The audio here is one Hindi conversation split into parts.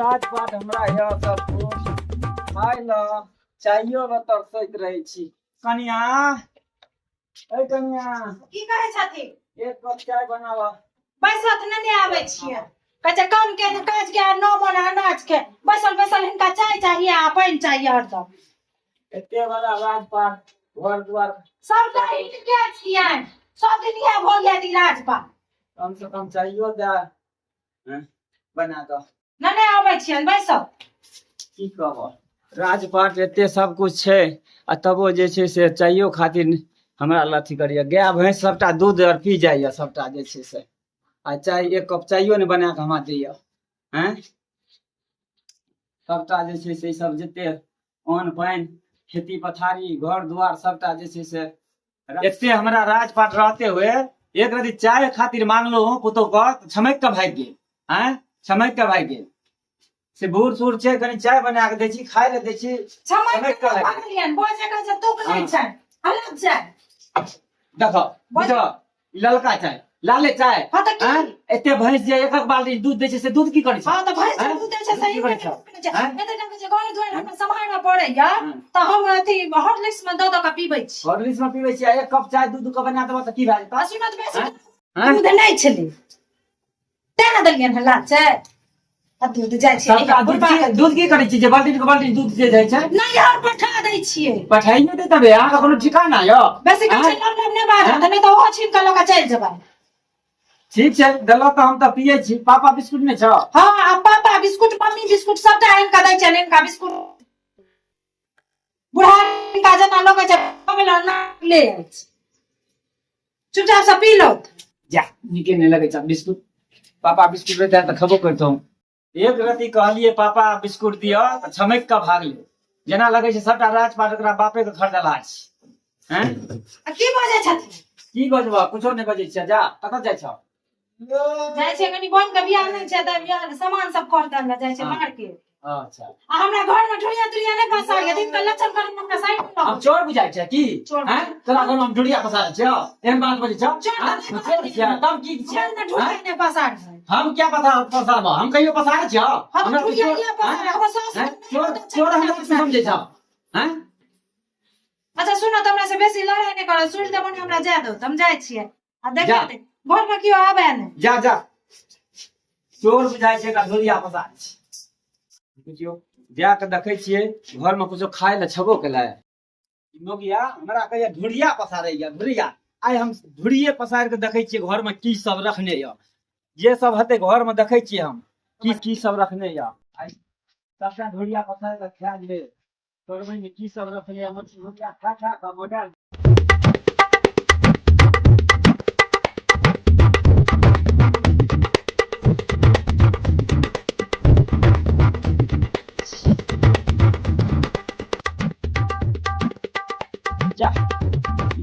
राजपाट हमरा यह सब कुछ खाय ल चाहियो ल तरसैत रहै छी। कनिया ए कनिया की कहै छथि? एक कप चाय बनावा। बैसत नहीं आवे छियै। कहे काम के काज के नौ मन अनाज के बैसल बैसल हिनका चाय चाहिए आ पानी चाहिए हरदम। एते बड़ा राजपाट घर द्वार सब तो इनके छियै। सब दिन इहे भ गेल ई राजपाट। कम से कम चाहियो दे बना दो। नहीं आवे छियै बैसल। की कहब राजपाट एते सब कुछ छै आ तबो जे छै से चाहियो खातिर हमरा लथी करिए। गाय भैंस सबटा दूध और पी जाइए सबटा जे छै से आ चाय एक कप चाहियो ने बना के हमरा दैया हैं। सबटा जे छै से सब जते अन्न पानि खेती पथारी घर द्वार सबटा जे छै से एते हमरा राजपाट रहते हुए एक रति चाय खातिर मांगलो पुतो को छमक के भाग गेल हैं। छमक के भाग गेल से बूढ़ सूढ़ छै कनी चाय बना के दै छी खाय ले दै छी छमक के भाग गेल बोझे के जे तुक नहीं छै अलग छै। देखो बुझो ललका चाय लाले चाय हां त हैं। एते भैंस जे एक एक बाल्टी दूध दै छै से दूध की करै छै? हां त भैंस दूध दै छै सही में एते टाके जे घर दुआर हमरा सम्हारना पड़ैया त हम अथी हॉर्लिक्स में दो के पीबै छी। हॉर्लिक्स में पीबै छी एक कप चाय दूध के बना देबो त की भए जेतै? असुनत बेसी दूध नहीं छले तेना देलियन हला छै आ दूध जाय छै। दूध की करै छी जे बाल्टी के बाल्टी दूध जे जाय छै? नहीं यार पठा दै छियै। पठाइयो दे तबे अहाँ कोनो ठिकाना यो बेसी के छै लम लम ने बात त नहीं त ओ छीन के लगा चल जेबै। ठीक छै देलो त हम त पियै छी। पापा बिस्कुट में छ? हां आ पापा बिस्कुट मम्मी बिस्कुट सबटा इनका दै छै इनका बिस्कुट बुढ़ा इनका जना लोग छै पगला ना ले चुपचाप से पी लो। जा निके नहीं लगे छ बिस्कुट। पापा बिस्कुट रहता त खबो करतो। एक रति कहलिए पापा बिस्कुट दियो त छमक के भाग ले जना लगे छै सबटा राजपाट ओकरा बापे के खरीदला छै हैं। आ की बजे छथि? की बजबा कुछो नहीं बजै छै। जा कत जाय छ? जाय छै कनी बन के बियाह नहीं छै त बियाह के सामान सब खरीदल ल जाय छै मार्केट। अच्छा आ हमरा घर में ढोलिया तुलिया नहीं फसाल के दिन के लक्षण कर हमरा साइड में हम चोर बुझाय छै की हैं? तोरा घर में ढुड़िया फसाल छ एहन बात बजै छ? चोर छै तब की छै? घर में ढोलिया नहीं फसाल हम क्या पता फसाब हम कहियो फसाल छ? हम ढोलिया नहीं फसाल हम सास चोर चोर हमरा कुछ समझै छ हैं? अच्छा सुनो त हमरा से बेसी लड़ाई नहीं करो सुन देबो हमरा जाय दो हम जाय छियै आ देखते घर में कियो आबे नहीं। जा जा चोर बुझाय छै का ढोलिया फसाल छै। बुझियो जा के देखै छियै घर में कुछो खाय ले छबो केलै मोगिया हमरा कहिया ढोलिया पसारै या ढोलिया। आइ हम ढोलिये पसार के देखै छियै घर में की सब रखने य जे सब हते घर में देखै छियै हम की सब रखने य। आइ सबटा ढोलिया पसार के खा ले तोरबै में की सब रखने य ढोलिया खा खा के मोटा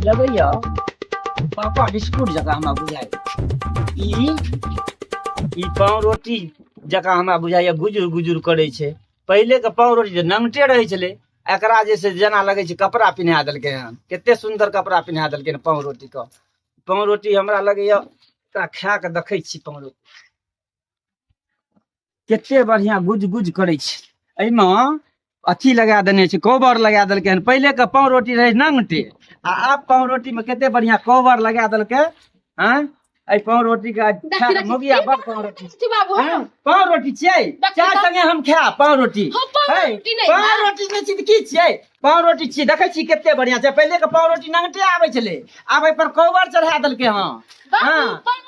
लगैया पापा बिस्कुट जका हमरा बुझाय ई पाव रोटी जका हमरा बुझाइया गुजुर गुजुर करे छै। पहले के पाव रोटी नंगटे रहे छले एकरा जे से जना लगे छै कपड़ा पिन्हा देलकै हन। केते सुंदर कपड़ा पिन्हा देलकै पाव रोटी के। पाव रोटी हमरा लगैया एकरा खा के देखै छी पाव रोटी केते बढ़िया गुज गुज करे छै। एमे अथी लगा देने छै कवर लगा देलकै हन। पहले के पाव रोटी रहे नंगटे आ आब पाव रोटी में केते बढ़िया कवर लगा देलकै हैं। आई पाव रोटी का मोगिया बड़ पाव रोटी पाव रोटी छै चाय संगे हम खा पाव रोटी पाव रोटी नहीं छी की छै? पाव रोटी छी देखै छी केते बढ़िया छै। पहले के पाव रोटी नंगटे आबै छले आब एहि पर कवर चढ़ा देलकै हां। हां पाव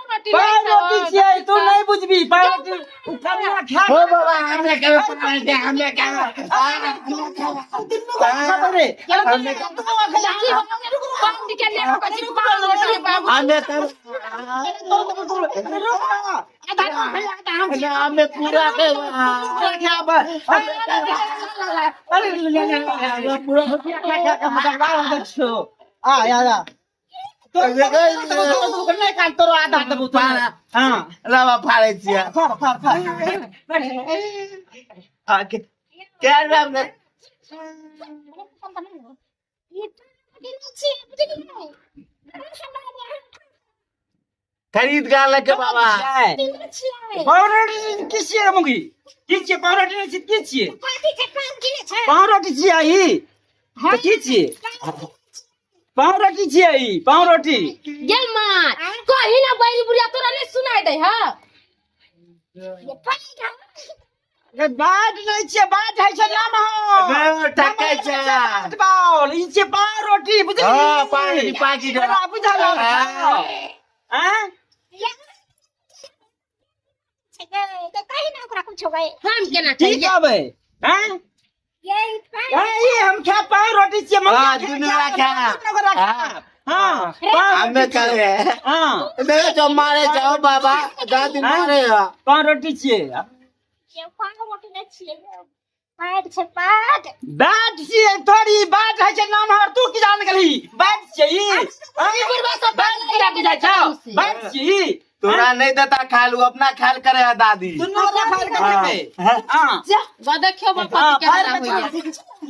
रोटी छै तू नहीं बुझबी पाव रोटी कनिया खा हो बाबा हमने के हमने के रे हमने हमें पूरा आ या तो नहीं काट तोरो आधा देबो तो हां लावा फाड़े छिया फाड़ फाड़ फाड़ आ के नाम ने खरीद कर लेके बाबा पावरोटी की छियै मुगी की छियै पावरोटी नहीं छियै की छियै पावरोटी छियै ई तो की छियै पावरोटी छियै ई पावरोटी गेल मार कहीं ना बैल बुढ़िया तोरा नहीं सुनाई दे हा बात नहीं छियै बात है छै नाम हो ठकै छै बात बाल ई छियै पावरोटी बुझली हां पावरोटी पाकी दे तोरा बुझल हैं हम केना की चाहिए कहबै हैं ये हम खा पावरोटी छियै मम्मी हां दुनू रखा हां हमें करे हां मेरे जो मारे जाओ बाबा दादी मारे पावरोटी छियै बैट छियै तोरी बैट है छै नाम हर तू की जान गेली बैट छियै ई बुढ़वा सब बैट गिरा के जाइ छौ बैट छियै तोरा नहीं देता खालू अपना ख्याल करे है दादी दुनू का खाल करबे हां जा देखियो बापा के केना होइया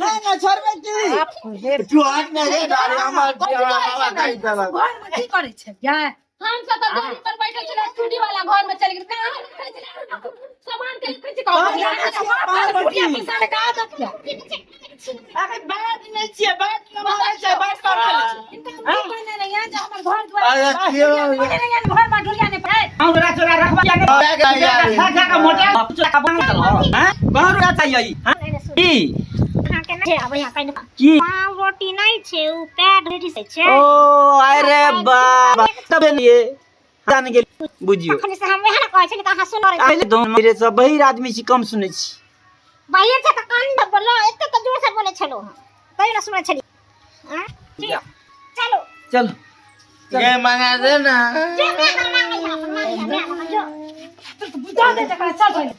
नहीं छोड़बे की तू हाथ में रे डाले हमार बाबा कहि देबा घर में की करे छै यार हम सब तो गाड़ी पर बैठल छला चूड़ी वाला घर में चल गेल कहां सामान के खींच के बुढ़िया पैसा का आदत है अरे बैट नहीं छियै बैट न मारे छै बैट कर इनका बने नहीं है जो हमर घर द्वार अरे क्यों घर में ढुलिया नहीं पाए हमरा चोरा रखबा जाके खा के मोटा चोरा बंद कर हैं पावरोटी चाहिए की की रोटी नहीं छे उ पैड रेडी से छे ओ अरे बाबा तब लिए जान गेल बुझियो अखन से हम एहन कहै छै त अहाँ सुन रे पहले दोन मेरे सब बहिर आदमी छी कम सुनै छी बाहर से त कान दब बोलो एते त जोर से बोले छलो तै न सुनै छली हां चलो चलो ये मंगा दे ना जे मैं करना नहीं है जो बुझा दे जकरा चल